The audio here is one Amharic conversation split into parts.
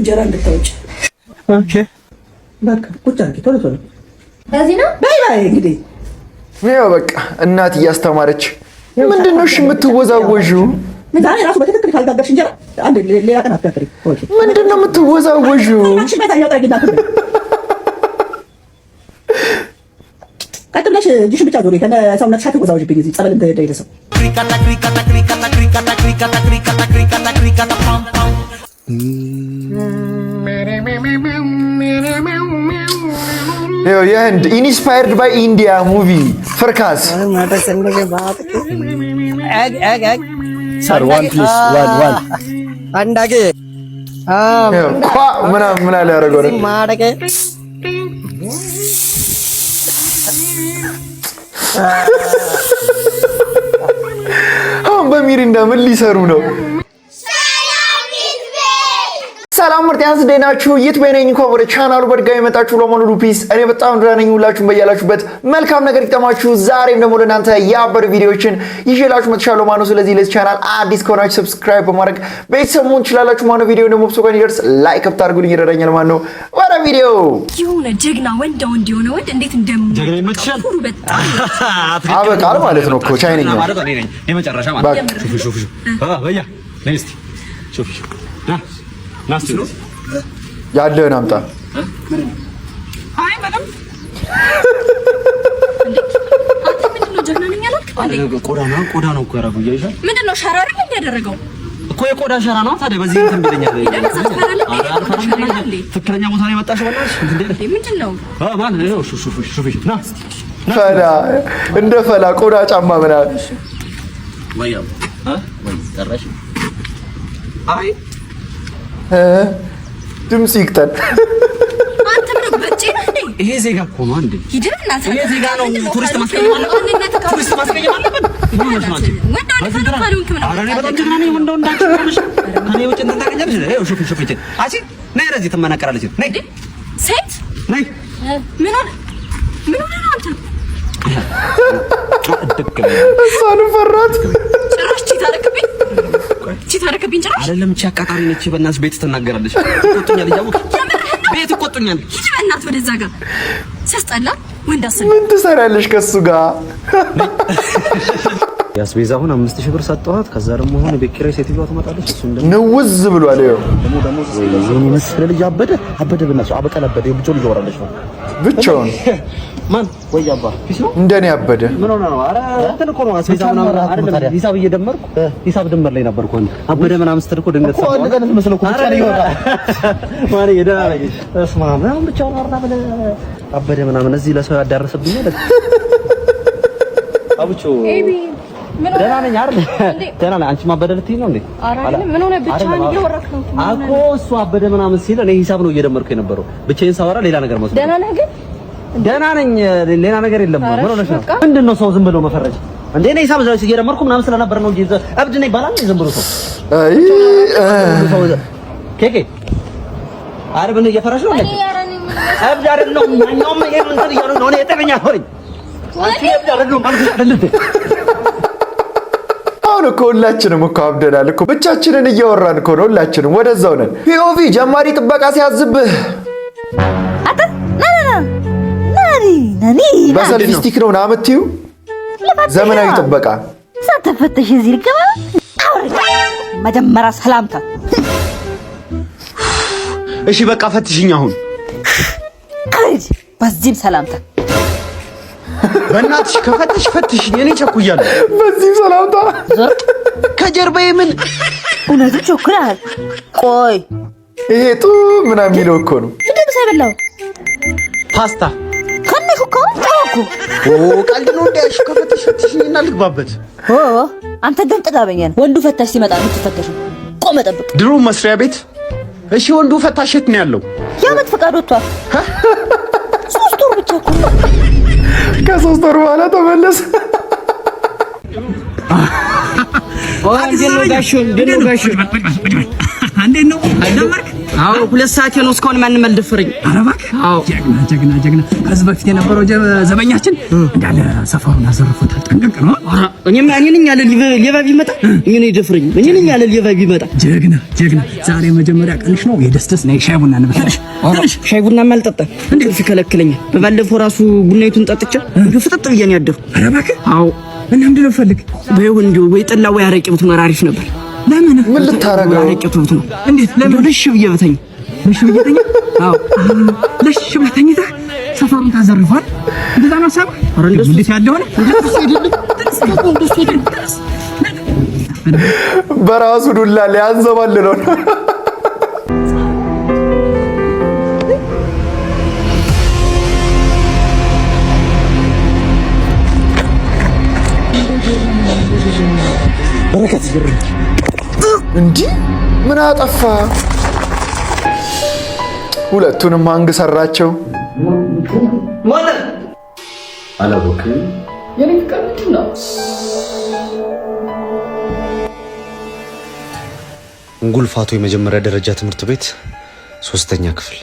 እንጀራ እንድታወጪ። ኦኬ በቃ ቁጭ አድርጊ ቶሎ ቶሎ። በዚህ ነው ባይ ባይ። እንግዲህ ያው በቃ እናት እያስተማረች ምንድነው እሺ የምትወዛወዢው? ዛሬ ራሱ በትክክል ካልጋገርሽ እንጀራ አንድ ሌላ ቀን አትጋግሪ። ኦኬ ምንድነው የምትወዛወዢው? እሺ በታኛው ጠግና ትበል። ቀጥ ብለሽ እጅሽን ብቻ ዞሪ። ከነ ሰውነትሽ አትወዛወዥብኝ። እዚህ ጸበል እንደደረሰው የህንድ ኢንስፓየርድ ባይ ኢንዲያ ሙቪ ፍርካስ Sir, one please, one. Andage. ምን አለ ያደረገው ነው? ማደገ አሁን በሚሪንዳ ምን ሊሰሩ ነው? ሰላም ምርጥ ያንስ ደናችሁ ይትበነኝ እንኳን ወደ ቻናሉ በድጋሚ መጣችሁ። ለሞኑ ሉፒስ እኔ በጣም ደህና ነኝ። ሁላችሁም በያላችሁበት መልካም ነገር ይተማችሁ። ዛሬም ደግሞ ለእናንተ ያበሩ ቪዲዮዎችን ይዤላችሁ መጥቻለሁ ማለት ነው። ስለዚህ ለዚህ ቻናል አዲስ ከሆናችሁ ሰብስክራይብ በማድረግ ቤተሰብ መሆን ትችላላችሁ ማለት ነው። ቪዲዮ ደግሞ ብሶ ይደርስ ላይክ አድርጉልኝ ይረዳኛል ማለት ነው። ወደ ቪዲዮ የሆነ ጀግና ወንድ የሆነ ወንድ እንዴት ጀግና ይመችሻል በጣም አበቃል ማለት ነው እኮ ቻይነኛ ማለት እኔ ነኝ የመጨረሻ ማለት ሹፍ በያ ነስቲ ሹፍ ናስቲ ያለህን አምጣ። አይ madam ምንድነው ጀግና ነኝ ያልክ? ቆዳ ነው እኮ ያደረገው እያይሻል። ምንድነው ሸራ አይደል ያደረገው እኮ የቆዳ ሸራ ነው። ታዲያ በዚህ እንትን ብለኛል። ትክክለኛ ቦታ ላይ መጣሽ ወላሽ ምንድነው? ማን ነው? ሹፍ ና ፈላ እንደ ፈላ ቆዳ ጫማ ምናምን ወያው ወይ ጠራሽ አይ ድምጽ ይቅጠል። አንተ ምን በጭ ነህ? ይሄ ዜጋ እኮ ነው እንዴ? ሂድና ይሄ ዜጋ ነው። ቱሪስት ማስቀየም አለበት። ቱሪስት ማስቀየም አለበት። ምን ማለት ነው? አረኔ በጣም ጀግና ነኝ። ወንደው እንዳንቺ ነሽ። እኔ ውጭ እንትን ታገኛለሽ። ይኸው ሹፍ ይቺ አቺ ነይ ረዚህ ትመናቀራለች። ነይ ሴት ነይ ምን ሆነ አንተ? እሷን ፈራት። ጭራሽ ታረክብኝ ጭራሽ አይደለም። እቺ አቃጣሪ ነች። በእናትሽ ቤት ትናገራለች። ቆጥኛል እያወቅ ቤት ቆጥኛል። ሂጂ በእናትህ ወደዛ ጋር ሲያስጠላ ወንድ አሰብ ምን ትሰራለሽ ከሱ ጋር? ያስቤዛ አሁን 5000 ብር ሰጠኋት። ከዛ ደግሞ አሁን ቤት ኪራይ ሴትዮዋ ትመጣለች። እሱ እንደም ንውዝ ብሏል። ይኸው ደግሞ የኔ መስለ ልጅ አበደ በእናትሽ አበቀለበደ የብቻ ልጅ ወራለች ነው ብቻውን ማን ወይ አባ ፊስ ነው እንደኔ አበደ። ምን ሆነ ነው? አረ እንትን እኮ ነው አስቤዛ ምናምን አይደለም። ሂሳብ እየደመርኩ ሂሳብ ድምር ላይ ነበርኩ። አበደ ምናምን ስትል እኮ ድንገት ሰው አንድ ቀን መስሎ እኮ ብቻ ይወጣ ማን የደና ላይ እስማ ምናምን ብቻ ወራራ በለ አበደ ምናምን እዚህ ለሰው ያዳረሰብኝ አይደል? አብቾ ደህና ነኝ አይደል? ደህና ነኝ። አንቺ ማበደ ልትይ ነው እንዴ? አረ ምን ሆነ? ብቻህን እየወራክ ነው እኮ እሱ አበደ ምናምን ሲል እኔ ሂሳብ ነው እየደመርኩ የነበረው። ብቻዬን ሳወራ ሌላ ነገር መስሎ ደህና ነህ ግን? ደህና ነኝ። ሌላ ነገር የለም። ምን ሆነሽ ነው? ምንድነው ሰው ዝም ብሎ መፈረጅ እንዴ? እኔ ሂሳብ ዘው እየደመርኩ ምናምን ስለነበር ነው እንጂ እብድ ነኝ ይባላል ዝም ብሎ ሰው። አይ ኬኬ አረብ ነው እየፈረሽ ነው እንዴ? እብድ አይደለም። ማንኛውም ይሄ ምን ትያሉ ነው? እኔ የጠበኛ ሆነኝ አንቺ እብድ አይደለም ማለት አይደለም። አሁን እኮ ሁላችንም እኮ አብደናል እኮ ብቻችንን እያወራን እኮ ነው። ሁላችንም ወደዛው ነን። ፒኦቪ ጀማሪ ጥበቃ ሲያዝብህ አታ ናኒ በሰልፊ ስቲክ ነው ናምቲው ዘመናዊ ጥበቃ ሳተፈተሽ እዚህ ልገባ መጀመሪያ ሰላምታ። እሺ በቃ ፈትሽኝ አሁን ከዚህ በዚህም ሰላምታ በእናትሽ ከፈትሽ ፈትሽኝ። እኔ ቸኩያለሁ። በዚህም ሰላምታ ከጀርባዬ ምን እውነቱ ቸኩላል። ቆይ ይሄ ጡ ምናምን የሚለው እኮ ነው። ምንድን ነው ሳይበላው ፓስታ ከነኩ ቀልድ ነው እንዳልሽ። ከፈትሽ ፈትሽኝና ልግባበት። አንተ ግን ጥጋበኛ ነህ። ወንዱ ፈታሽ ሲመጣ የምትፈተሽው ቆመ ጠብቅ። ድሮ መስሪያ ቤት እሺ፣ ወንዱ ፈታሽ የት ነው ያለው? የዓመት ፈቃድ ወጥቷል። 3 ወር ብቻ እኮ ከ3 ወር በኋላ ተመለሰ። አንዴ ነው አይደመርክ? አዎ 2 ሰዓት ነው እስካሁን ማንም አልደፈረኝ። ኧረ እባክህ። አዎ ጀግና ከዚህ በፊት የነበረው ዘበኛችን እንዳለ ሰፈሩን አዘርፎታል። ጠንቀቅ ነው። እኔማ እኔ ነኝ ያለ ሌባ ቢመጣ እኔ ነኝ ደፍረኝ። እኔ ነኝ ያለ ሌባ ቢመጣ። ጀግና ዛሬ መጀመሪያ ቀንሽ ነው። የደስደስ ነው ሻይ ቡና እንብላሽ። ሻይ ቡና አልጠጣም። እንዴት ይከለክለኛል? በባለፈው ራሱ ቡናይቱን ጠጥቼ ፍጥጥ ብዬ ነው ያደርኩ። ኧረ እባክህ። አዎ እና ምንድን ነው ፈልግ በይሁን እንዲሁ ወይ ጠላ ወይ አረቄ ብትኖር አሪፍ ነበር። ለምን ምን ልታረጋው? አረቄ ብትኖር እንዴት? ለምን ልሽ ብዬ በተኝ አዎ ለሽ ብተኝ ሰፈሩን ታዘርፋል። እንደዛ ነው ሀሳብ። ኧረ እንደሱ እንዴት ያለው ነው በራሱ ዱላ ሊያንዘባል ነው። በረከት እንዴ ምን አጠፋ? ሁለቱንም አንግ ሰራቸው። ማለት አላወቅም። የኔ ፍቅር ምንድን ነው? እንጉልፋቱ የመጀመሪያ ደረጃ ትምህርት ቤት 3ኛ ክፍል።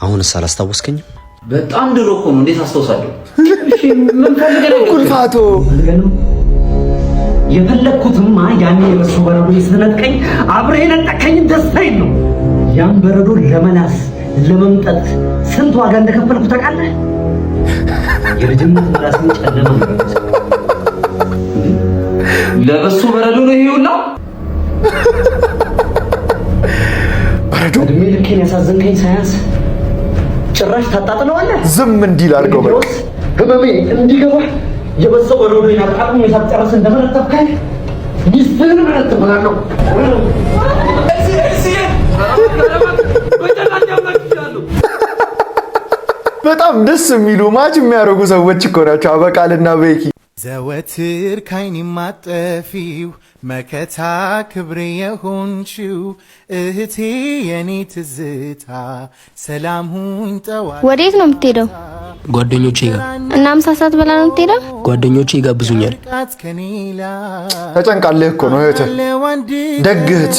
አሁንስ አላስታወስከኝም? በጣም ድሮ እኮ ነው። እንዴት አስታውሳለሁ? እሺ ምን ፈልገህ? እንጉልፋቱ የፈለኩትማ ያኔ የበሱ በረዶ ስለነጥቀኝ አብረህ ነጠቀኝ ደስታዬን ነው። ያን በረዶ ለመላስ ለመምጠጥ ስንት ዋጋ እንደከፈልኩ ታውቃለህ? የልጅነት ራስን ጨለማ ነው። ለበሱ በረዶ ነው ይሄውና በረዶ እድሜ ልኬን ያሳዘንከኝ ሳያንስ ጭራሽ ታጣጥለዋለህ። ዝም እንዲል አድርገው በቃ ህመሜ እንዲገባ የበሰው በረዶ ያጣጣሙ የሳትጨርስ እንደመረጠብከኝ ሚስትህን መረጥብሃለሁ። በጣም ደስ የሚሉ ማች የሚያደርጉ ሰዎች እኮ ናቸው አበቃልና ቤኪ። ዘወትር ካይን ማጠፊው መከታ ክብሬ የሆንሽው እህቴ የኔ ትዝታ ሰላም ሁኝ ጠዋት። ወዴት ነው የምትሄደው? ጓደኞቼ ጋር። እና ምሳ ሰዓት በላ ነው የምትሄደው? ጓደኞቼ ይጋብዙኛል። ተጨንቃለህ እኮ ነው እህትህ። ደግ እህት።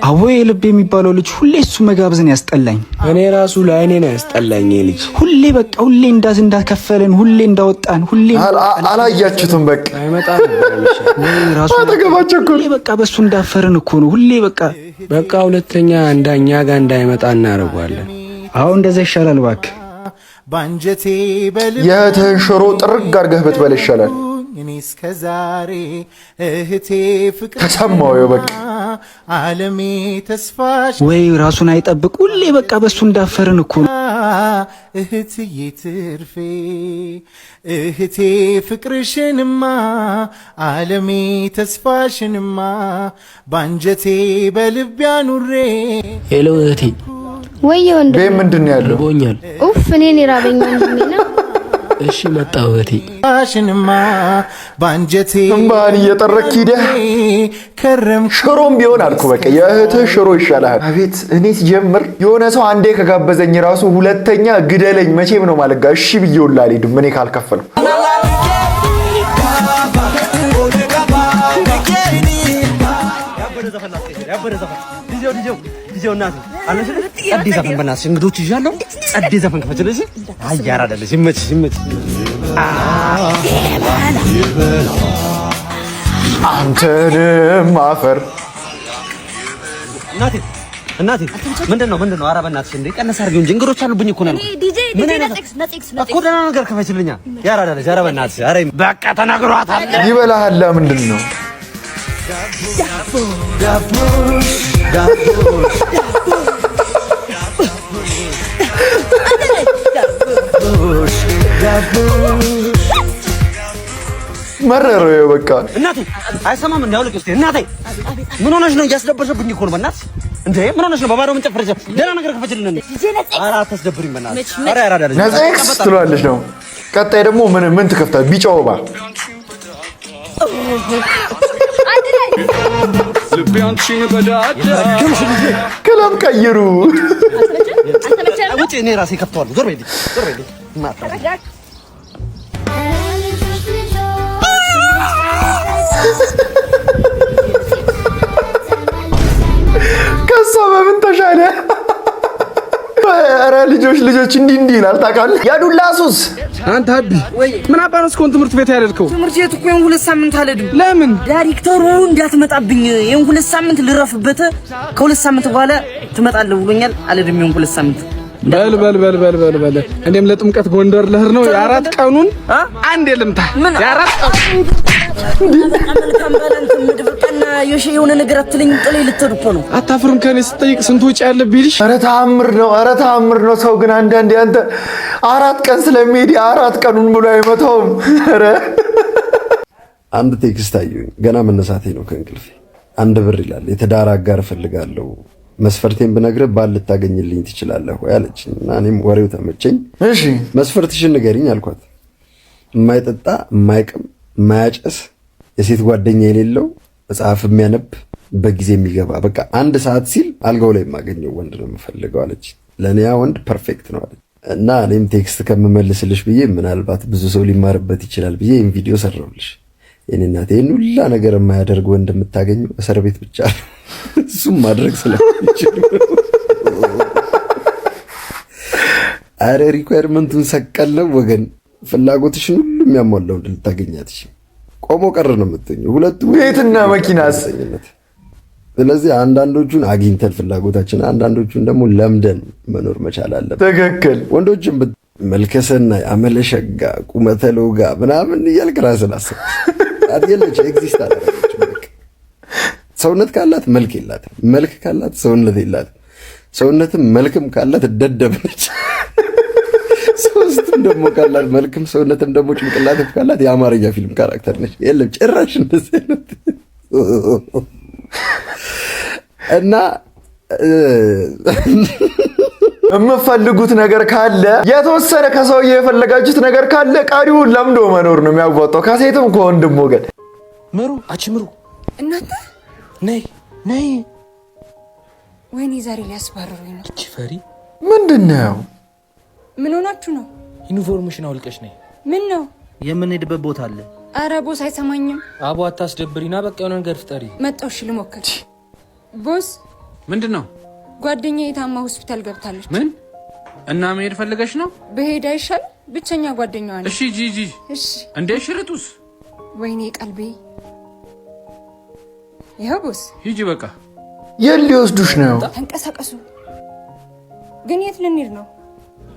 አዎ የልብ የሚባለው ልጅ ሁሌ እሱ መጋብዝን ያስጠላኝ። እኔ ራሱ ለአይኔ ነው ያስጠላኝ ልጅ። ሁሌ በቃ ሁሌ እንዳከፈለን ሁሌ እንዳወጣን ሁሌ አላያችሁትም? በቃ አይመጣም ራሱ አጠገባቸው እኮ በቃ በሱ እንዳፈርን እኮ ነው ሁሌ በቃ ሁለተኛ እንዳኛ ጋር እንዳይመጣ እናደርጋለን። አዎ እንደዛ ይሻላል እባክህ። ባንጀቴ በልብ የእህትህን ሽሮ ጥርግ አድርገህ ብትበል ይሻላል። እኔ እስከዛሬ እህቴ ፍቅር ተሰማው በቃ ዓለሜ ተስፋሽ ወይ ራሱን አይጠብቅ ሁሌ በቃ በሱ እንዳፈርን እኮ ነው። እህትዬ ትርፌ እህቴ ፍቅርሽንማ ዓለሜ ተስፋሽንማ ባንጀቴ በልብ ያኑሬ። ሄሎ እህቴ። ወይ ወንድም ቤት ምንድን ነው ያለው? ርቦኛል። ኡፍ እኔን ይራበኝ ወንድሜ ነው። እሺ መጣሁ እህቴ። ሽንማ ባንጀቴ እምባን እየጠረክ ሂደህ ሽሮም ቢሆን አልኩ በቃ የእህትህ ሽሮ ይሻላል። አቤት እኔ ሲጀምር የሆነ ሰው አንዴ ከጋበዘኝ ራሱ ሁለተኛ ግደለኝ መቼም ነው ማለት ጋር እሺ ብዬውላ አልሄድም እኔ ካልከፈልኩ። ዲጄው እናት አለሽ ጸዴ ዘፈን በእናትሽ እንግዶች ይዣለሁ። ጸዴ ዘፈን ከፈችልሽ አያር አይደለሽ። ይመችሽ አንተንም አፈር እናቴ ምንድን ነው? ኧረ በእናትሽ እንደ ቀነስ አድርጊው እንጂ እንግዶች አሉብኝ እኮ ነው። ምን አይነት እኮ ደህና ነገር ከፈችልኛ። ያር አይደለሽ። ኧረ በእናትሽ ኧረ በቃ ተናግሯታል። ይበላሃል። ምንድን ነው መረረው በቃ እናቴ አይሰማም። እንዳውልቅ እስቲ እናቴ ምን ሆነሽ ነው? እያስደበረብኝ እኮ ነው። በእናትሽ እንዴ ምን ሆነሽ ነው? በባዶ ምን ጨፈረሽ? ደህና ነገር ከፈችልን። ኧረ አታስደብሪኝ በእናትሽ። ኧረ ያራዳለሽ ነጽክስ ትሏለሽ ነው። ቀጣይ ደግሞ ምን ትከፍታል? ቢጫ ወባ ከላም ቀይሩ። ውጪ እኔ ራሴ ከፍተዋለሁ። ዞር በይልኝ። ልጆች እንዲህ ይላል ታውቃለህ? የዱላ ሱስ አንተ አቢ ምን አባነስ ኮን ትምህርት ቤት ያደርከው? ትምህርት ቤት እኮ ይሄን 2 ሳምንት አልሄድም። ለምን? ዳይሬክተሩ እንዳትመጣብኝ ይሄን 2 ሳምንት ልረፍበት፣ ከ2 ሳምንት በኋላ ትመጣለህ ብሎኛል። አልሄድም ይሄን 2 ሳምንት። በል እኔም ለጥምቀት ጎንደር ልሄድ ነው። የ4 ቀኑን አንዴ ልምታ። የ4 ቀኑን መልካም ባላንተ ምድብቀና የሆነ ነገር አትለኝ ጥለይ ልትሄድ እኮ ነው። አታፍርም? ከኔ ስጠይቅ ስንት ወጪ ያለብኝ ልጅ። ኧረ ተአምር ነው። ሰው ግን አንዳንዴ አንተ 4 ቀን ስለሚሄድ 4 ቀኑን ብሎ አይመታውም። ኧረ አንድ ቴክስት አየሁኝ ገና መነሳቴ ነው ከእንቅልፌ። 1 ብር ይላል የትዳር አጋር እፈልጋለሁ መስፈርቴን ብነግርህ ባል ልታገኝልኝ ትችላለህ ወይ አለችኝ። እና እኔም ወሬው ተመቸኝ። እሺ መስፈርትሽን ንገሪኝ አልኳት። የማይጠጣ የማይቅም የማያጨስ የሴት ጓደኛ የሌለው መጽሐፍ የሚያነብ በጊዜ የሚገባ በቃ 1 ሰዓት ሲል አልጋው ላይ የማገኘው ወንድ ነው የምፈልገው አለች። ለእኔ ያ ወንድ ፐርፌክት ነው አለች። እና እኔም ቴክስት ከምመልስልሽ ብዬ ምናልባት ብዙ ሰው ሊማርበት ይችላል ብዬ ይህን ቪዲዮ ሰራሁልሽ። የኔ እናት ይህን ሁላ ነገር የማያደርግ ወንድ የምታገኘው እስር ቤት ብቻ ነው። እሱም ማድረግ ስለሚችል አረ ሪኳየርመንቱን ሰቀለው ወገን ፍላጎትሽን ሁሉ የሚያሟላው ወንድ ልታገኛት ይችላል። ቆሞ ቀር ነው የምትሆኚው ሁለቱ ቤትና መኪና አሰኝነት። ስለዚህ አንዳንዶቹን አግኝተን ፍላጎታችን አንዳንዶቹን ደግሞ ለምደን መኖር መቻል አለብን። ትክክል። ወንዶችም መልከሰና አመለሸጋ ቁመተ ሎጋ ምናምን እያልክ ራስን አስብ። አትየለች ኤግዚስት አደረገች። ሰውነት ካላት መልክ የላትም፣ መልክ ካላት ሰውነት የላትም፣ ሰውነትም መልክም ካላት ደደብ ነች። ሶስቱም ደግሞ ካላት መልክም ሰውነትም ደግሞ ጭንቅላትም ካላት የአማርኛ ፊልም ካራክተር ነች። የለም ጭራሽ እንደዚህ አይነት እና የምፈልጉት ነገር ካለ የተወሰነ ከሰውዬ የፈለጋችሁት ነገር ካለ ቀሪውን ለምዶ መኖር ነው የሚያዋጣው፣ ከሴትም ከወንድም ወገን። ምሩ እናንተ ነይ ወይኔ ዛሬ ሊያስባርሩኝ ነው። እቺ ፈሪ ምንድነው? ምን ሆናችሁ ነው? ዩኒፎርምሽን አውልቀሽ ነይ። ምን ነው? የምንሄድበት ቦታ አለ። አረ ቦስ አይሰማኝም። አቦ አታስደብሪና በቃ የሆነ ነገር ፍጠሪ። መጣው እሺ ልሞክር። ቦስ ምንድነው? ጓደኛዬ ታማ ሆስፒታል ገብታለች። ምን? እና መሄድ ፈልገሽ ነው? በሄድ አይሻል? ብቸኛ ጓደኛዋ ነች። እሺ ጂጂ። እሺ እንዴ ሽርጡስ? ወይኔ ቀልቤ። ይኸው ቦስ ሂጂ በቃ። የት ሊወስዱሽ ነው? ተንቀሳቀሱ። ግን የት ልንሄድ ነው?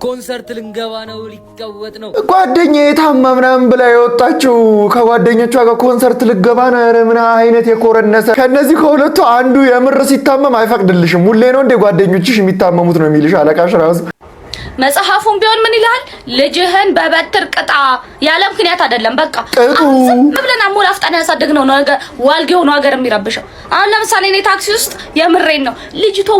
ኮንሰርት ልንገባ ነው። ሊቀወጥ ነው። ጓደኛዬ ታማ ምናምን ብላ የወጣችው ከጓደኞቿ ጋር ኮንሰርት ልገባ ነው። ኧረ ምን አይነት የኮረነሰ! ከነዚህ ከሁለቱ አንዱ የምር ሲታመም አይፈቅድልሽም። ሁሌ ነው እንደ ጓደኞችሽ የሚታመሙት ነው የሚልሽ አለቃሽ ራሱ። መጽሐፉን ቢሆን ምን ይላል? ልጅህን በበትር ቅጣ ያለ ምክንያት አይደለም። በቃ ብለን አሞላፍጣን ያሳደግነው ነገር ዋልጌው ነው ሀገር የሚረብሸው። አሁን ለምሳሌ እኔ ታክሲ ውስጥ የምሬን ነው ልጅቷ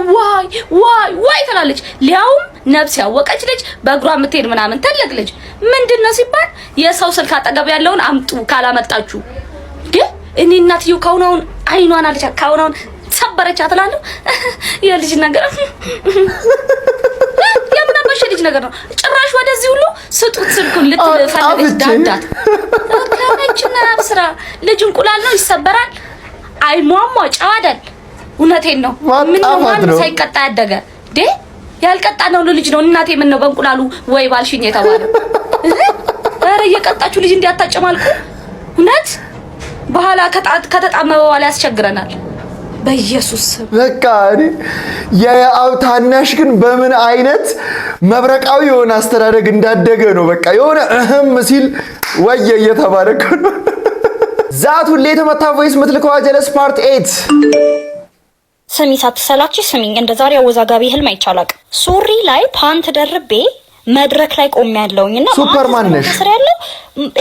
ዋይ ትላለች። ሊያውም ነፍስ ያወቀች ልጅ በእግሯ የምትሄድ ምናምን ትልቅ ልጅ ምንድነው ሲባል የሰው ስልክ አጠገብ ያለውን አምጡ ካላመጣችሁ። ግን እኔ እናትየው ካሁን አይኗን አለቻ ካሁን ሰበረቻት እላለሁ። የልጅ ነገር የምናበሽ ልጅ ነገር ነው። ጭራሽ ወደዚህ ሁሉ ስጡት ስልኩን ልትፈልግ ዳዳት ከመችና አብስራ ልጅ እንቁላል ነው ይሰበራል። አይሟሟ ጨዋዳል። እውነቴን ነው። ምን ነው ሳይቀጣ ያደገ ዴ ያልቀጣ ነው ልጅ ነው። እናቴ ምን ነው በእንቁላሉ ወይ ባልሽኝ የተባለው? ኧረ እየቀጣችሁ ልጅ እንዲያታጨማልኩ እውነት በኋላ ከተጣመመ በኋላ ያስቸግረናል። በኢየሱስ በቃ የአብ ታናሽ ግን በምን አይነት መብረቃዊ የሆነ አስተዳደግ እንዳደገ ነው። በቃ የሆነ እህም ሲል ወየ እየተባለ ነው። ዛት ሁሌ የተመታ ቮይስ ምትልከዋ ጀለስ ፓርት 8 ስሚ ሳትሰላች ስሚኝ። እንደ ዛሬ አወዛጋቢ ህልም አይቻላቅ። ሱሪ ላይ ፓንት ደርቤ መድረክ ላይ ቆም ያለውኝና ሱፐርማን ነሽ ያለው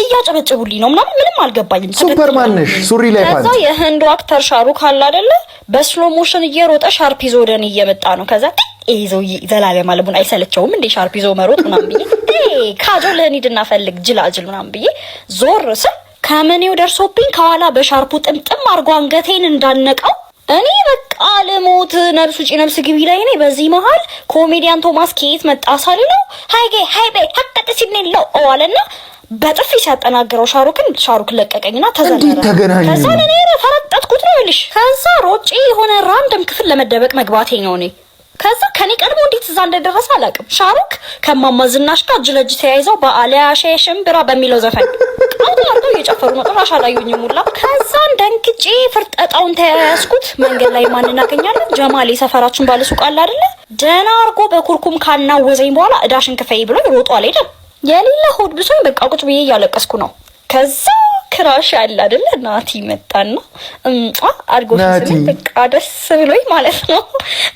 እያጨበጨቡልኝ ነው ምናምን ምንም አልገባኝም። ሱፐርማን ነሽ ሱሪ ላይ ፓንት። ከዛ የህንዱ አክተር ሻሩክ አለ አይደለ በስሎ ሞሽን እየሮጠ ሻርፕ ይዞ ወደኔ እየመጣ ነው። ከዛ ይዘው ዘላለም አለሙን አይሰለቸውም እንዴ ሻርፕ ይዞ መሮጥ ምናምን ብዬ ካጆ ለኒድና ፈልግ ጅላጅል ምናምን ብዬ ዞር ስል ከመኔው ደርሶብኝ ከኋላ በሻርፑ ጥምጥም አርጎ አንገቴን እንዳነቀው እኔ በቃ ለሞት ነብስ ውጪ ነብስ ግቢ ላይ ነኝ። በዚህ መሃል ኮሜዲያን ቶማስ ኬት መጣ ሳልለው ሃይጌ ሃይቤ ሀቀጥ ሲነለው አለና በጥፊ ሲያጠናግረው ሻሩክ ለቀቀኝና ተዘለረ። ከዛ እኔ ተረጠጥኩት ነው ልሽ። ከዛ ሮጪ የሆነ ራንደም ክፍል ለመደበቅ መግባቴ ነው። እኔ ከዛ ከኔ ቀድሞ እንዴት እዛ እንደደረሰ አላውቅም። ሻሩክ ከማማ ዝናሽ ጋር እጅ ለእጅ ተያይዘው በአሊያ ሽምብራ በሚለው ዘፈን አውጣው እየጨፈሩ ነው። ጭራሽ አላዩኝም ሁላ። ከዛ ደንግጬ ፍርጠጣውን ተያያዝኩት። መንገድ ላይ ማን እናገኛለን? ጀማል የሰፈራችን ባለሱቅ አለ አይደለ? ደህና አርጎ በኩርኩም ካናወዘኝ በኋላ እዳሽን ክፈይ ብሎ ሮጦ አልሄደም። የሌላ ሆድ ብሶኝ በቃ ቁጭ ብዬ እያለቀስኩ ነው። ከዛ ክራሽ ያለ አይደለ ናቲ መጣና አድርጎ ሲል በቃ ደስ ብሎኝ ማለት ነው።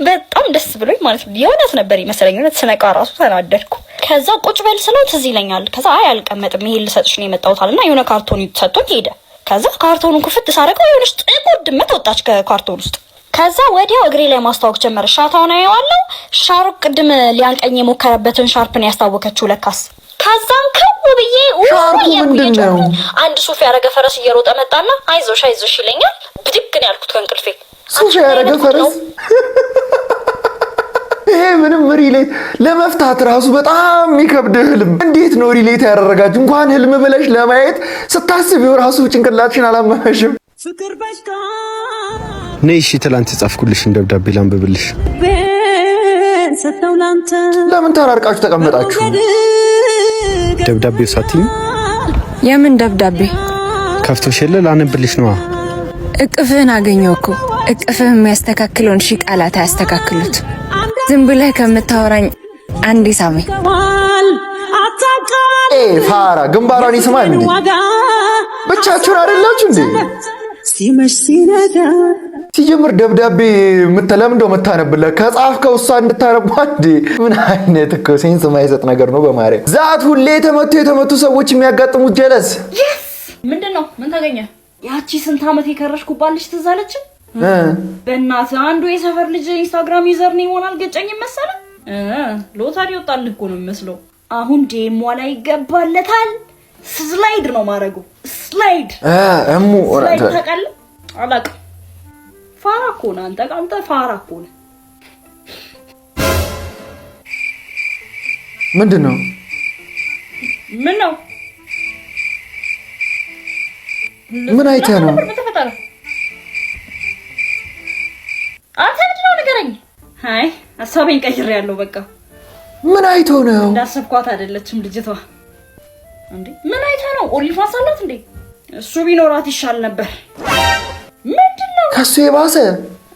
በጣም ደስ ብሎኝ ማለት ነው። የእውነት ነበር ይመስለኝ። እውነት ስነቃ ራሱ ተናደድኩ። ከዛ ቁጭ በል ስለው ትዝ ይለኛል። ከዛ አይ አልቀመጥም ይሄ ልሰጥሽ ነው የመጣሁት አለና የሆነ ካርቶን ሰጥቶኝ ሄደ። ከዛ ካርቶኑን ክፍት ሳረገው የሆነች ጥቁር ድመት ወጣች ከካርቶን ውስጥ። ከዛ ወዲያው እግሬ ላይ ማስታወቅ ጀመረ። ሻታውን አየዋለሁ። ሻሩክ ቅድም ሊያንቀኝ የሞከረበትን ሻርፕን ያስታወከችው ለካስ። ከዛም ከው ብዬ ሻርኩ ምንድነው? አንድ ሱፍ ያረገ ፈረስ እየሮጠ መጣና አይዞሽ አይዞሽ ይለኛል። ብድግ ነው ያልኩት ከእንቅልፌ። ሱፍ ያረገ ፈረስ ይሄ ምንም ሪሌት ለመፍታት ራሱ በጣም የሚከብድ ህልም። እንዴት ነው ሪሌት ያደረጋችሁ? እንኳን ህልም ብለሽ ለማየት ስታስቢው ራሱ ጭንቅላትሽን አላመመሽም? ፍቅር በሽታ ነይ እሺ፣ ትላንት የጻፍኩልሽን ደብዳቤ ላንብብልሽ። ለምን ተራርቃችሁ ተቀመጣችሁ? ደብዳቤው ሳትኝ? የምን ደብዳቤ? ከፍቶሽ የለ ላነብልሽ ነዋ። እቅፍህን አገኘው እኮ። እቅፍህ የሚያስተካክለውን ሺ ቃላት አያስተካክሉት። ዝም ብለህ ከምታወራኝ አንዴ ሳመኝ። ፋራ ግንባሯን ይስማ እንዴ? ብቻችሁን አይደላችሁ እንዴ? ሲጀምር ደብዳቤ የምትለምደው የምታነብለት ከጻፍከው እሷ እንድታነባ እንዴ? ምን አይነት እኮ ሴንስ የማይሰጥ ነገር ነው። በማርያም ዛት ሁሌ የተመቱ ሰዎች የሚያጋጥሙት ጀለስ ምንድነው? ምን ታገኘ? ያቺ ስንት አመት የከረሽኩባልሽ ትዝ አለችኝ። በእናትህ አንዱ የሰፈር ልጅ ኢንስታግራም ዩዘር ነው ይሆናል ገጨኝ መሰለ። ሎታሪ ወጣልህ እኮ ነው የሚመስለው። አሁን ዴሞ ላይ ይገባለታል። ስላይድ ነው ማረጉ። ስላይድ እሙ ስላይድ ታውቃለህ? አላውቅም። ፋራ እኮ ነህ አንተ ፋራ እኮ ነህ። ምንድነው? ምን ነው? ምን አይተህ ነው? አንተ ምንድነው ንገረኝ። አይ ሀሳቤን ቀይሬያለሁ በቃ። ምን አይተው ነው? እንዳሰብኳት አይደለችም ልጅቷ። እንዴ ምን አይተህ ነው? ኦሊፋንስ አላት እንዴ? እሱ ቢኖራት ይሻል ነበር። ምንድነው? ከሱ የባሰ።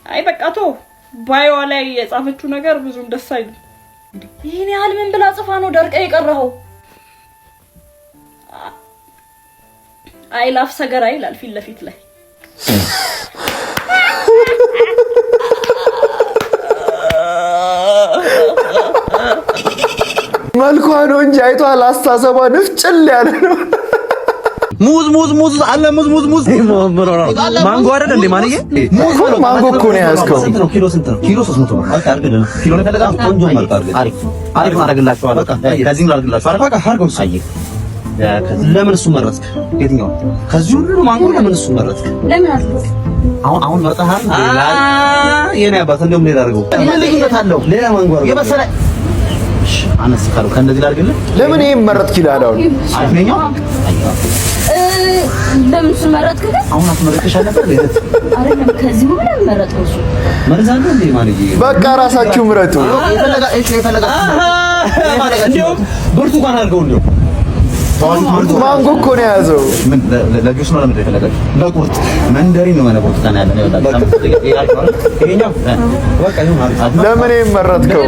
አይ በቃ ተው። ባይዋ ላይ የጻፈችው ነገር ብዙም ደስ አይልም። ይሄን ያህል ምን ብላ ጽፋ ነው ደርቀ የቀረኸው? አይ ላፍ ሰገራ ይላል ፊት ለፊት ላይ። መልኳ ነው እንጂ አይቷል። አስተሳሰቧ ንፍጭል ያለ ነው። ሙዝ አለ ሙዝ ማንጎ አይደል እንዴ? ማንዬ ማንጎ እኮ ነው ያዝከው። ኪሎ ስንት ነው? ኪሎ 300 ብር። በቃ አርግልን። ኪሎ ነው ፈለጋ ቆንጆ ማለት አርግ። አሪፍ ማድረግላችኋል። በቃ ከዚህ ነው አርግላችኋል። በቃ አርገው ሳይ ለምን እሱ መረጥክ? የትኛው ከዚህ ሁሉ ማንጎ ለምን እሱ መረጥክ? ለምን አልኩት? አሁን መጣሃል። የኔ አባት እንደውም ሌላ አድርገው። ምን ልዩነት አለው? ሌላ ማንጎ አድርገው የመሰለ አነስ ካለው ከእንደዚህ ላድርግልህ። ለምን ይሄን መረጥክ ይላል። አሁን አይኛው ለምን እሱ መረጥክ? አሁን አትመረጥሻል ነበር ለለት አይደለም። ከዚህ ሁሉ መረጥከው እሱ መርዛንዶ እንዴ ማንዬ? በቃ ራሳችሁ ምረጡ። የፈለጋ እንደው ብርቱካን አድርገው እንደው ማንጎ እኮ ነው የያዘው። ምን ለጁስ ነው? ለምን የፈለጋችሁ? ለቁርጥ መንደሪን ነው ማለት ብርቱካን ያለ ነው ይወጣል። ይሄኛው በቃ ይሁን። ለምን ይሄን መረጥከው?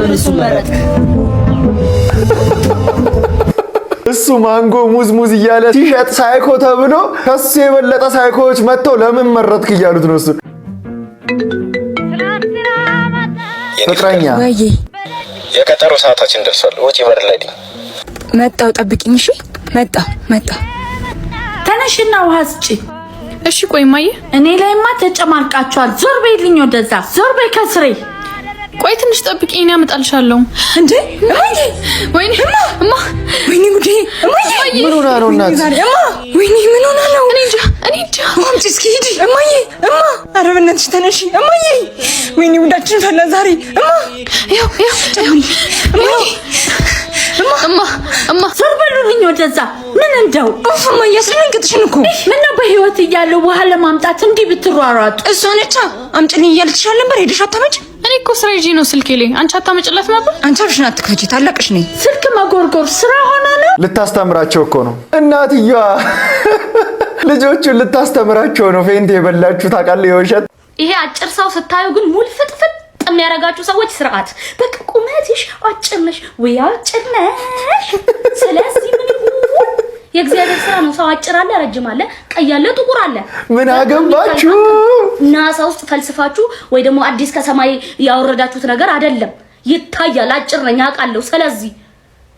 እሱ ማንጎ ሙዝ እያለ ቲሸጥ ሳይኮ ተብሎ ከሱ የበለጠ ሳይኮዎች መጥተው ለምን መረጥክ እያሉት ነው። እሱ ፍቅረኛ የቀጠሮ ሰዓታችን ደርሷል። ወጪ በር ላይ መጣው። ጠብቂኝ እሺ። መጣ። ተነሽና ውሃ ስጪ። እሺ ቆይ ማየ፣ እኔ ላይማ ተጨማልቃችኋል። ዞር በይልኝ ወደዛ። ዞር በይ ከስሬ። ቆይ ትንሽ ጠብቂኝ፣ እኔ አመጣልሻለሁ። እንዴ ወይኔ እማ ወይኔ ጉዴ! ምን ሆና ነው እናት? ወይኔ ምን ሆና ነው? እኔ እንጃ። ማምጪ እስኪ ሂጂ። እማዬ ኧረ በእናትሽ ተነሺ እማዬ። ወይኔ ጉዳችን ፈላ ዛሬ። እማ ዞር በሉልኝ ወደዛ። ምን እንደው እማ እያስደነገጥሽን እኮ። ምነው በህይወት እያለሁ ውሃ ለማምጣት እንዲህ ብትሯሯጡ? እሷ ነቻ አምጪልኝ እያለችሽ ነበር። ሄደሽ አታመጭ? እኔ እኔ እኮ ስራ ይዤ ነው ስልኬ ላይ። አንቺ አታመጭለት ነበር? አንቺ አብሽን አትከጂ፣ ታላቅሽ ነኝ። ስልክ መጎርጎር ስራ ሆነ ነው። ልታስተምራቸው እኮ ነው እናትየዋ። ልጆቹን ልታስተምራቸው ነው። ፌንት የበላችሁ ታውቃለህ? የውሸት ይሄ አጭር ሰው ስታዩ ግን ሙሉ ፍጥፍጥ የሚያረጋችሁ ሰዎች ስርዓት። በቃ ቁመትሽ አጭር ነሽ ወይ አጭር ነሽ። ስለዚህ ምን የእግዚአብሔር ስራ ነው። ሰው አጭር አለ፣ ረጅም አለ፣ ቀይ አለ፣ ጥቁር አለ። ምን አገባችሁ? ናሳ ውስጥ ፈልስፋችሁ ወይ ደግሞ አዲስ ከሰማይ ያወረዳችሁት ነገር አይደለም። ይታያል። አጭር ነኝ አውቃለሁ። ስለዚህ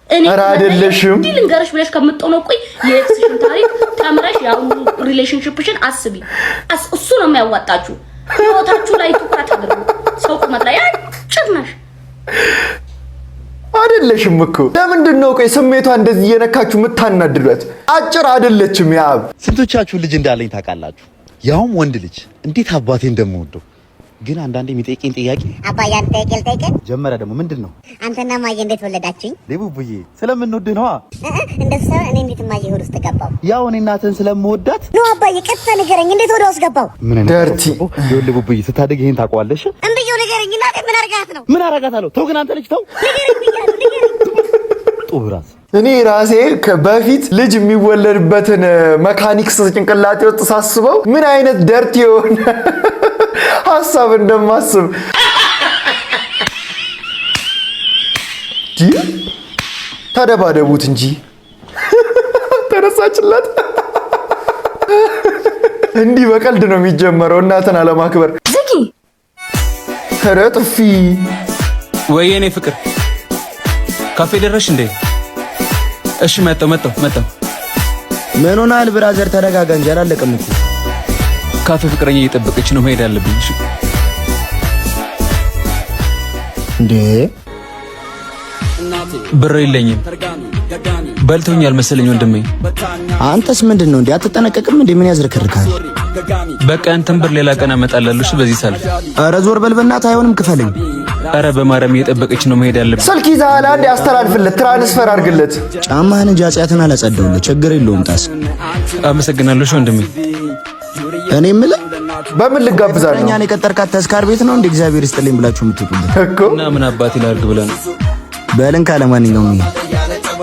እኔ አይደለሽም እንዴ ልንገርሽ ብለሽ ከምትጠው ቆይ የኤክስሽን ታሪክ ተምረሽ ያው ሪሌሽንሺፕሽን አስቢ። እሱ ነው የሚያዋጣችሁ። ህይወታችሁ ላይ ትኩረት አድርጉ። ሰው ቁመት ላይ አጭር ነሽ አይደለሽም እኮ። ለምንድን ነው ቆይ ስሜቷ እንደዚህ እየነካችሁ የምታናድዷት? አጭር አይደለችም። ያብ ስንቶቻችሁ ልጅ እንዳለኝ ታውቃላችሁ? ያውም ወንድ ልጅ እንዴት አባቴ እንደምወደው። ግን አንዳንዴ የሚጠይቀኝ ጥያቄ አባዬ አንተ ጠይቀኝ ጀመረ። ደግሞ ምንድነው? አንተና ማዬ እንዴት ወለዳችሁኝ? ሌቡብዬ ስለምንወድህ ነዋ። እንደሱ እኔ እንዴት ማዬ ሆድ ውስጥ ገባው? ያው እኔ እናትህን ስለምወዳት ነው። አባዬ ቀጥታ ንገረኝ፣ እንዴት ወደ ውስጥ ገባው? ምን ደርቲ ይኸውልህ ሌቡብዬ፣ ስታድግ ይሄን ታውቀዋለሽ? እንብየው ንገረኝ። እናቴ ምን አርጋት ነው? ምን አረጋታለሁ? ተው ግን አንተ ልጅ ተው። ጡብራስ እኔ ራሴ በፊት ልጅ የሚወለድበትን መካኒክስ ጭንቅላቴ ውስጥ ሳስበው ምን አይነት ደርቲ የሆነ ሐሳብ እንደማስብ ተደባደቡት እንጂ ተነሳችላት። እንዲህ በቀልድ ነው የሚጀመረው። እናትን አለማክበር። ዝጊ ኧረ ጥፊ። ወይኔ ፍቅር ካፌ ደረሽ እንዴ? እሺ መጣሁ። ምን ሆናል ብራዘር? ተረጋጋ እንጂ አላለቀም እኮ። ካፌ ፍቅረኛ እየጠበቀች ነው፣ መሄድ አለብኝ። እሺ እንዴ ብር የለኝም። በልቶኛል መሰለኝ ወንድሜ። አንተስ ምንድነው እንዴ? አትጠነቀቅም እንዴ? ምን ያዝረከርካል? በቃ አንተን ብር ሌላ ቀን አመጣላለሁ። እሺ በዚህ ሳልፍ። ኧረ ዞር በል በእናትህ፣ አይሆንም ክፈልኝ። ኧረ በማርያም እየጠበቀች ነው፣ መሄድ አለብኝ። ስልክ ይዘሃል አንዴ አስተላልፍለት፣ ትራንስፈር አድርግለት። ጫማህን እንጂ አጽያትን አላጸደውልህ። ችግር የለውም ጣስ። አመሰግናለሁ ወንድሜ። እኔ የምልህ በምን ልጋብዛለሁ? እኛን የቀጠርካት ተስካር ቤት ነው እንዴ? እግዚአብሔር ይስጥልኝ ብላችሁ የምትውጡልኝ እኮ እና ምን አባቴ ላድርግ ብለህ ነው? በልን ካለማንኛውም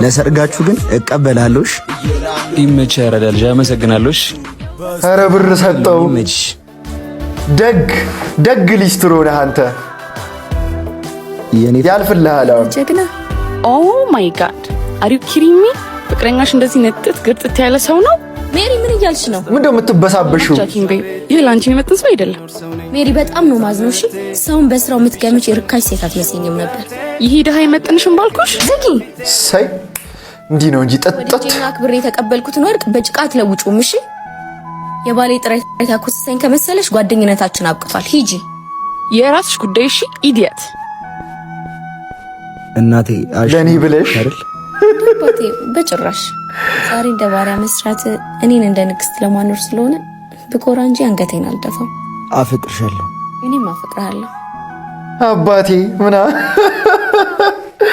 ለሰርጋችሁ ግን እቀበላለሁ። እሺ ይመችህ። ኧረ ልጅ አመሰግናለሁ። እሺ ኧረ ብር ሰጠው። ደግ ሊስትሮ ነህ አንተ። ያልፍልሃል። ጀግና። ኦ ማይ ጋድ አር ዩ ኪሪንግ ሚ? ፍቅረኛሽ እንደዚህ ነጥት ግርጥት ያለ ሰው ነው? ሜሪ ምን እያልሽ ነው? ምንድነው የምትበሳበሽው? ይሄ ላንቺ የመጣ ሰው አይደለም። ሜሪ በጣም ነው ማዝነው። እሺ ሰውን በስራው የምትገምች የርካሽ ሴት አትመስለኝም ነበር። ይሄ ደሃ አይመጥንሽም ባልኩሽ። ዝጊ። ሳይ እንዲህ ነው እንጂ ጠጥጠጥ ወዲና አክብሬ የተቀበልኩትን ወርቅ በጭቃ አትለውጪውም። እሺ የባሌ ጥረት ያኩሰኝ ከመሰለሽ ጓደኝነታችን አብቅቷል። ሂጂ። የራስሽ ጉዳይ። እሺ ኢዲየት። እናቴ ለኔ ብለሽ አይደል? አባቴ በጭራሽ። ዛሬ እንደ ባሪያ መስራት እኔን እንደ ንግስት ለማኖር ስለሆነ ብኮራ እንጂ አንገቴን አልደፋም። አፈቅርሻለሁ። እኔም አፈቅርሃለሁ አባቴ። ምና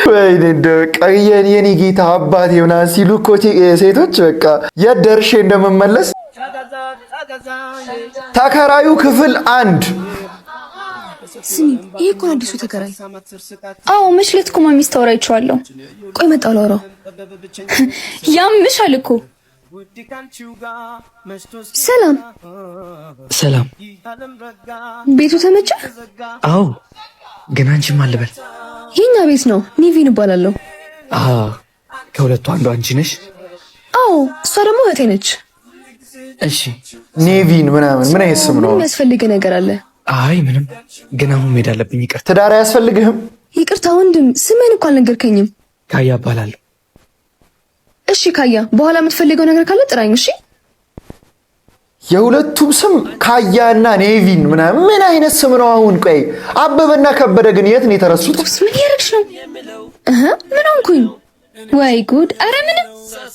ወይኔ ደቀየን የኔ ጌታ አባቴ ምና ሲሉ እኮ ሴቶች በቃ የት ደርሼ እንደምመለስ። ተከራዩ ክፍል 1 ስሚ፣ ይሄ እኮ አዲሱ ተከራይ። አዎ መሽለት እኮ ማሚስ ታወራይቻለሁ። ቆይ መጣሁ ላውራው። ያምሻል እኮ። ሰላም። ቤቱ ተመቸ? አዎ ግን አንቺ ማን ልበል? የኛ ቤት ነው። ኒቪን እባላለሁ። ከሁለቱ አንዱ አንቺ ነሽ? አዎ እሷ ደግሞ እህቴ ነች። እሺ ኔቪን ምናምን ምን አይነት ስም ነው? ምን ያስፈልግ ነገር አለ? አይ ምንም፣ ግን አሁን መሄድ አለብኝ። ይቅርታ። ትዳር አያስፈልግህም? ይቅርታ ወንድም፣ ስምህን እኮ አልነገርከኝም። ካያ እባላለሁ። እሺ ካያ፣ በኋላ የምትፈልገው ነገር ካለ ጥራኝ። እሺ የሁለቱም ስም ካያና ኔቪን ምናምን ምን አይነት ስም ነው? አሁን ቆይ አበበና ከበደ ግን የት ነው የተረሱት? ምን ያረግሽ ነው? ምን ሆንኩኝ? ወይ ጉድ! አረ ምንም።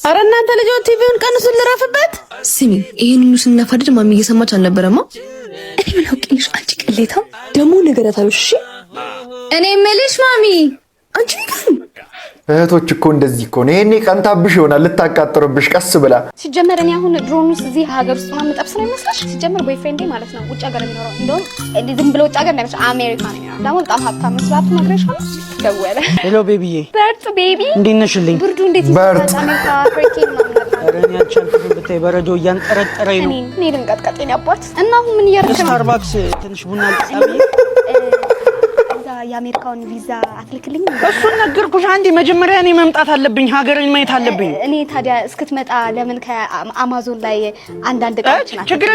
አረ እናንተ ልጆች ቲቪውን ቀንሱን ልረፍበት። ስሚ፣ ይሄን ሁሉ ስናፋድድ ማሚ እየሰማች አልነበረማ? እኔ ምን አውቄልሽ? አንቺ ቅሌታም ደግሞ ነገራታለሽ። እሺ እኔ የምልሽ ማሚ፣ አንቺ ንገሪኝ። እህቶች እኮ እንደዚህ እኮ ነው። ይሄኔ ቀንታብሽ ይሆናል ልታቃጥርብሽ ቀስ ብላ። ሲጀመር እኔ አሁን ድሮን ውስጥ እዚህ ሀገር ውስጥ ምናምን ጠብስ ነው የሚመስልሽ? ሲጀመር ቦይፍሬንዴ ማለት ነው ውጭ ሀገር የሚኖረው እንደውም ዝም ብሎ ውጭ ሀገር እንዳይመስል አሜሪካ ነው። ደግሞ በጣም ሀብታም መስራት ነግሬሽ ነው። ደወለ። ሄሎ ቤቢዬ። በርት ቤቢ እንዴት ነሽልኝ? ብርዱ እንዴት ይሰራል? አሜሪካ ፍሬኪን ነው ኧረ እኔ አልቻልኩም። ብታይ በረዶ እያንጠረጠረኝ ነው። እኔ ልንቀጥቀጤ ነው አባት። እና አሁን ምን እያደረግሽ ነው? ስታርባክስ ትንሽ ቡና ልጠጣ። የአሜሪካውን ቪዛ አትልክልኝ? እሱን ነገርኩሽ። አንዴ መጀመሪያ እኔ መምጣት አለብኝ፣ ሀገሬን ማየት አለብኝ። እኔ ታዲያ እስክትመጣ ለምን ከአማዞን ላይ አንዳንድ እቃዎች ናቸው። ችግር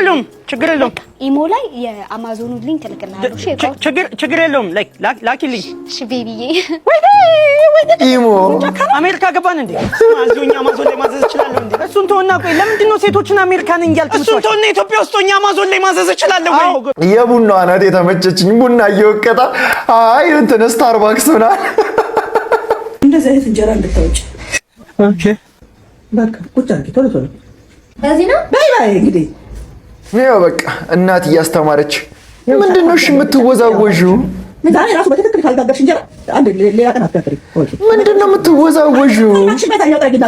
የለውም። ኢሞ ላይ የአማዞኑን ሊንክ እልክልሃለሁ። እሺ ችግር የለውም። ላኪልኝ። እሺ ቤቢዬ። ኢሞ አሜሪካ ገባን እንዴ? እዚሁኛ አማዞን ላይ ማዘዝ እችላለሁ እንዴ? እሱን ተወና፣ ቆይ ለምንድን ነው ሴቶችን አሜሪካን እንያልክ? እሱን ተወና፣ ኢትዮጵያ ውስጥ ሆኜ አማዞን ላይ ማዘዝ እችላለሁ ወይ? የቡናዋ ናት የተመቸችኝ። ቡና እየወቀጣ አይ እንትን ስታርባክስ ምናምን እንደዚህ አይነት እንጀራ እንድታወጪ። ኦኬ በቃ ቁጭ አድርጊ። ቶሎ በዚህ ነው። ባይ እንግዲህ ይኸው በቃ እናት እያስተማረች ምንድን ነው እሺ የምትወዛወዥው? ዛሬ ራሱ በትክክል ካልጋገርሽ እንጀራ አንድ ሌላ ቀን አትጋግሪ። ምንድን ነው የምትወዛወዥው? አንቺ በታኛው ጠግና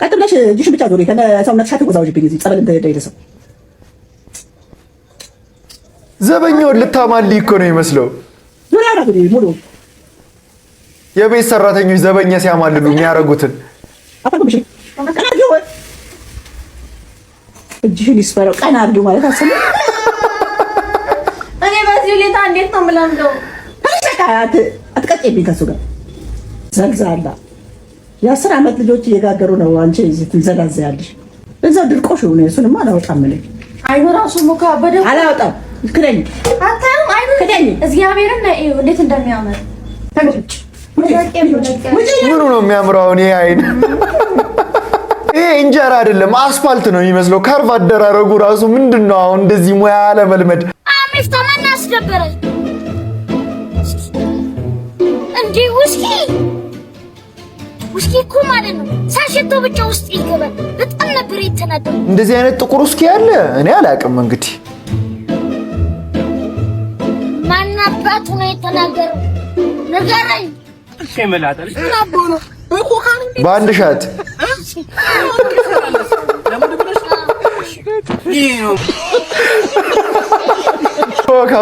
ቀጥ ብለሽ እጅሽን ብቻ ዞሪ። ከሰውነትሽ አትወዛወዥብኝ። እዚህ ጸበል እንደደረሰው ዘበኛውን ልታማልይ እኮ ነው የሚመስለው። ዙሪያ ነው እንግዲህ ሙሉ የቤት ሰራተኞች ዘበኛ ሲያማልሉ የሚያረጉትን አታውቅምሽ። ቀና አድርጊው፣ እጅሽን ይስፈረው። ቀና አድርጊው ማለት አሰለ። እኔ በዚህ ሁኔታ እንዴት ነው የምለምደው? አትቀጭብኝ ከሱ ጋር ዘልዛላ። የ10 ዓመት ልጆች እየጋገሩ ነው። አንቺ እዚህ ትንዘላዘያለሽ። እዛው ድርቆሽ ነው። እሱንማ አላወጣም እኔ። አይኑ ራሱ ሙካ በደው አላወጣም። ክደኝ አታም አይኑ ክደኝ። እግዚአብሔርን ነው እንዴት እንደሚያምር ምኑ ነው የሚያምረው? ይሄ አይን ይሄ እንጀራ አይደለም አስፋልት ነው የሚመስለው። ከርቭ አደራረጉ ራሱ ምንድነው? አሁን እንደዚህ ሙያ ለመልመድ አሚፍታ ማን አስደበረ እንዴ? ውስኪ እኮ ማለት ነው ሳሽቶ ብቻ ውስጥ ይገባል። በጣም ነበር የተናደው። እንደዚህ አይነት ጥቁር ውስኪ ያለ እኔ አላውቅም። እንግዲህ ማን አባቱ ነው የተናገረው? ንገረኝ። እሺ መላጣል በአንድ ሻት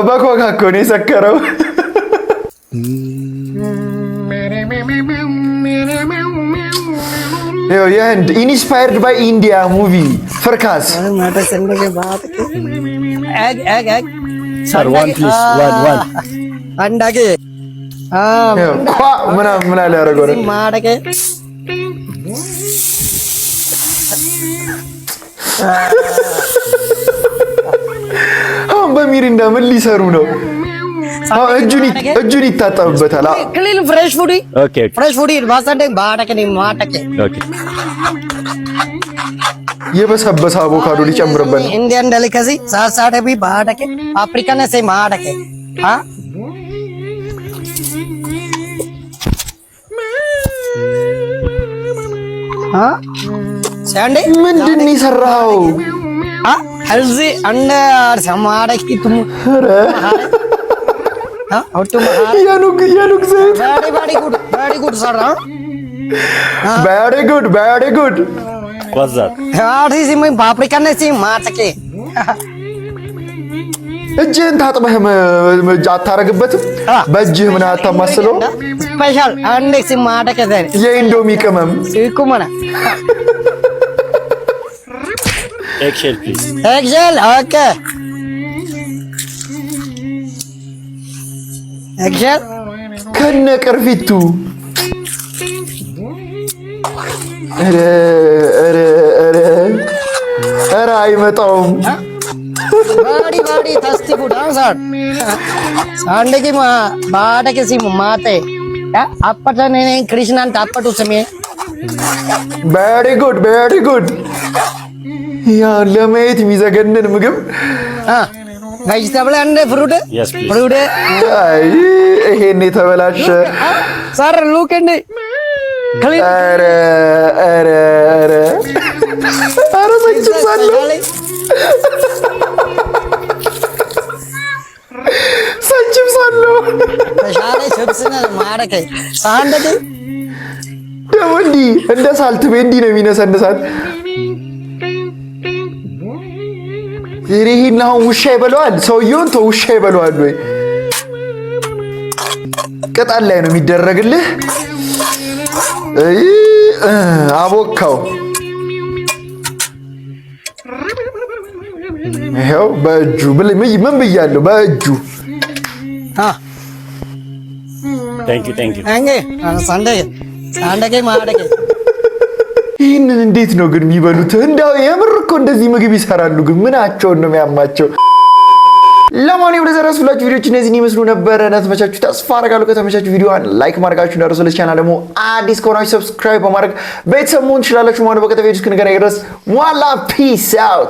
በኮካ እኮ ነው የሰከረው። የህንድ ኢንስፓየርድ ባይ ኢንዲያ ሙቪ ፍርካስ አንዳጌ ምናምን ምን አለ ያደረገው ነው። አሁን በሚሪንዳ ምን ሊሰሩ ነው? እጁን ይታጠብበታል። ክሊን ፍሬሽ ፉዲ ፍሬሽ ፉዲ ባሳንደ ባደከ ነው ማተከ የበሰበሰ አቮካዶ ሊጨምርበት ነው። Indian delicacy सासाडे भी बाडके अफ्रीकन से माडके हां हां सांडे ምንድን ይሰራው? हल्दी अंडे और समाडकी तुम हां और तुम यानुक से very good sir very good what's that हां इसी में अफ्रीकन से माटके እጅህን ታጥበህ አታረግበትም? በእጅህ ምን አታማስለው? ስፔሻል አንዴ ሲማደከ ዘይ የኢንዶሚ ቅመም ይኩመና ኤክሴል ፕሊዝ ኤክሴል ኦኬ ኤክሴል ከነ ቅርፊቱ ኧረ አይመጣውም። बाड़ी थस्ती फूड सर संडे की बाड़ के सी माते अप्पट ने कृष्णा अप्पट उसमें very good ያ ለማየት የሚዘገንን ምግብ vegetable and fruit fruit አይ ይሄን የተበላሸ sir look and ኧረ ሰንችም ሳለው አስነ ማረከ ሳንደቂ ደግሞ እንዲህ እንደ ሳልት ቤንዲ ነው የሚነሰንሳት። ይሄን አሁን ውሻ ይበለዋል። ሰውየውን ተው ውሻ ይበለዋል ወይ? ቅጠል ላይ ነው የሚደረግልህ። አቦካው ይሄው በእጁ ምን ብያለሁ? በእጁ ይህንን እንዴት ነው ግን የሚበሉት? እንዳው የምር እኮ እንደዚህ ምግብ ይሰራሉ፣ ግን ምናቸውን ነው የሚያማቸው? ለማንኛውም ለዛሬ ያስፈላጊ ቪዲዮዎች እነዚህን ይመስሉ ነበር። ተመቻችሁ ተስፋ አደርጋለሁ። ከተመቻችሁ ቪዲዮውን ላይክ ማድረጋችሁ እንዳትረሱ። ለቻናል ደግሞ አዲስ ከሆናችሁ ሰብስክራይብ በማድረግ ቤተሰብ መሆን ትችላላችሁ ማለት ነው። በቀጣይ ቪዲዮ እስክንገናኝ ድረስ ዋላ ፒስ አውት